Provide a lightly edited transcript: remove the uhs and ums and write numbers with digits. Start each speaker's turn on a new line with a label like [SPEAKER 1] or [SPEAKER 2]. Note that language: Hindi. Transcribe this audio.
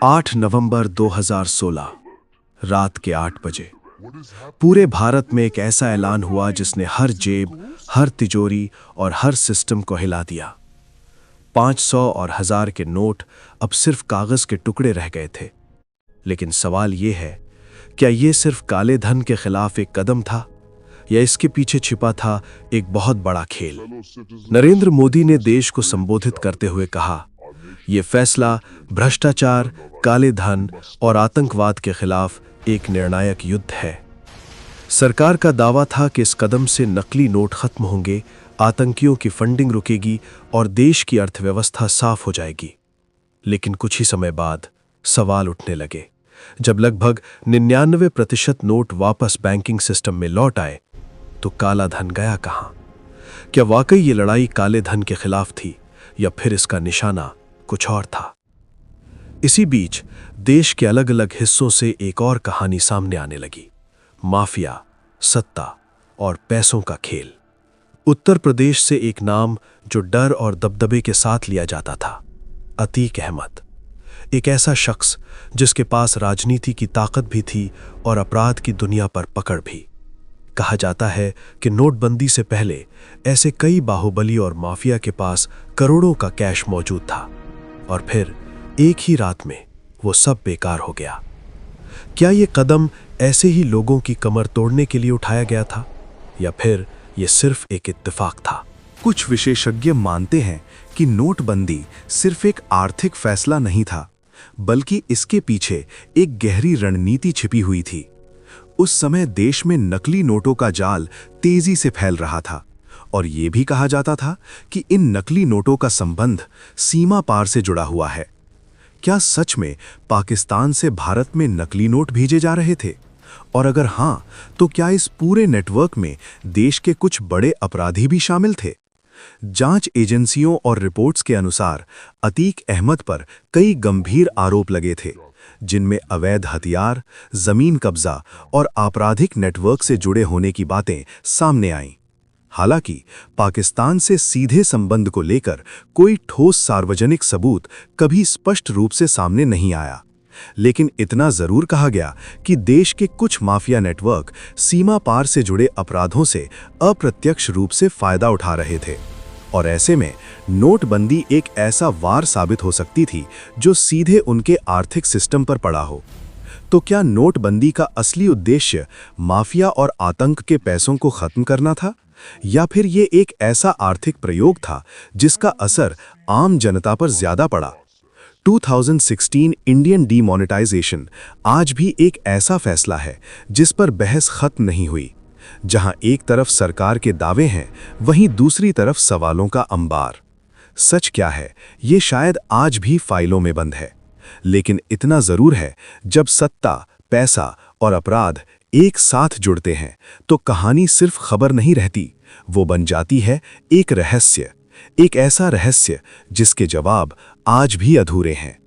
[SPEAKER 1] 8 नवंबर 2016 रात के 8 बजे पूरे भारत में एक ऐसा ऐलान हुआ जिसने हर जेब, हर तिजोरी और हर सिस्टम को हिला दिया। 500 और 1000 के नोट अब सिर्फ कागज के टुकड़े रह गए थे। लेकिन सवाल यह है, क्या यह सिर्फ काले धन के खिलाफ एक कदम था या इसके पीछे छिपा था एक बहुत बड़ा खेल? नरेंद्र मोदी ने देश को संबोधित करते हुए कहा, यह फैसला भ्रष्टाचार, काले धन और आतंकवाद के खिलाफ एक निर्णायक युद्ध है। सरकार का दावा था कि इस कदम से नकली नोट खत्म होंगे, आतंकियों की फंडिंग रुकेगी और देश की अर्थव्यवस्था साफ हो जाएगी। लेकिन कुछ ही समय बाद सवाल उठने लगे। जब लगभग 99% नोट वापस बैंकिंग सिस्टम में लौट आए, तो काला धन गया कहां? क्या वाकई ये लड़ाई काले धन के खिलाफ थी या फिर इसका निशाना कुछ और था? इसी बीच देश के अलग अलग हिस्सों से एक और कहानी सामने आने लगी। माफिया, सत्ता और पैसों का खेल। उत्तर प्रदेश से एक नाम जो डर और दबदबे के साथ लिया जाता था, अतीक अहमद। एक ऐसा शख्स जिसके पास राजनीति की ताकत भी थी और अपराध की दुनिया पर पकड़ भी। कहा जाता है कि नोटबंदी से पहले ऐसे कई बाहुबली और माफिया के पास करोड़ों का कैश मौजूद था, और फिर एक ही रात में वो सब बेकार हो गया। क्या ये कदम ऐसे ही लोगों की कमर तोड़ने के लिए उठाया गया था या फिर ये सिर्फ एक इत्तेफाक था?
[SPEAKER 2] कुछ विशेषज्ञ मानते हैं कि नोटबंदी सिर्फ एक आर्थिक फैसला नहीं था, बल्कि इसके पीछे एक गहरी रणनीति छिपी हुई थी। उस समय देश में नकली नोटों का जाल तेजी से फैल रहा था, और यह भी कहा जाता था कि इन नकली नोटों का संबंध सीमा पार से जुड़ा हुआ है। क्या सच में पाकिस्तान से भारत में नकली नोट भेजे जा रहे थे? और अगर हां, तो क्या इस पूरे नेटवर्क में देश के कुछ बड़े अपराधी भी शामिल थे? जांच एजेंसियों और रिपोर्ट्स के अनुसार अतीक अहमद पर कई गंभीर आरोप लगे थे, जिनमें अवैध हथियार, जमीन कब्जा और आपराधिक नेटवर्क से जुड़े होने की बातें सामने आईं। हालांकि पाकिस्तान से सीधे संबंध को लेकर कोई ठोस सार्वजनिक सबूत कभी स्पष्ट रूप से सामने नहीं आया, लेकिन इतना जरूर कहा गया कि देश के कुछ माफिया नेटवर्क सीमा पार से जुड़े अपराधों से अप्रत्यक्ष रूप से फायदा उठा रहे थे, और ऐसे में नोटबंदी एक ऐसा वार साबित हो सकती थी जो सीधे उनके आर्थिक सिस्टम पर पड़ा हो। तो क्या नोटबंदी का असली उद्देश्य माफिया और आतंक के पैसों को खत्म करना था, या फिर ये एक ऐसा आर्थिक प्रयोग था जिसका असर आम जनता पर ज्यादा पड़ा? 2016 इंडियन डीमोनेटाइजेशन आज भी एक ऐसा फैसला है जिस पर बहस खत्म नहीं हुई। जहां एक तरफ सरकार के दावे हैं, वहीं दूसरी तरफ सवालों का अंबार। सच क्या है, ये शायद आज भी फाइलों में बंद है, लेकिन इतना जरूर है, जब सत्ता, पैसा और अपराध एक साथ जुड़ते हैं तो कहानी सिर्फ खबर नहीं रहती, वो बन जाती है एक रहस्य, एक ऐसा रहस्य जिसके जवाब आज भी अधूरे हैं।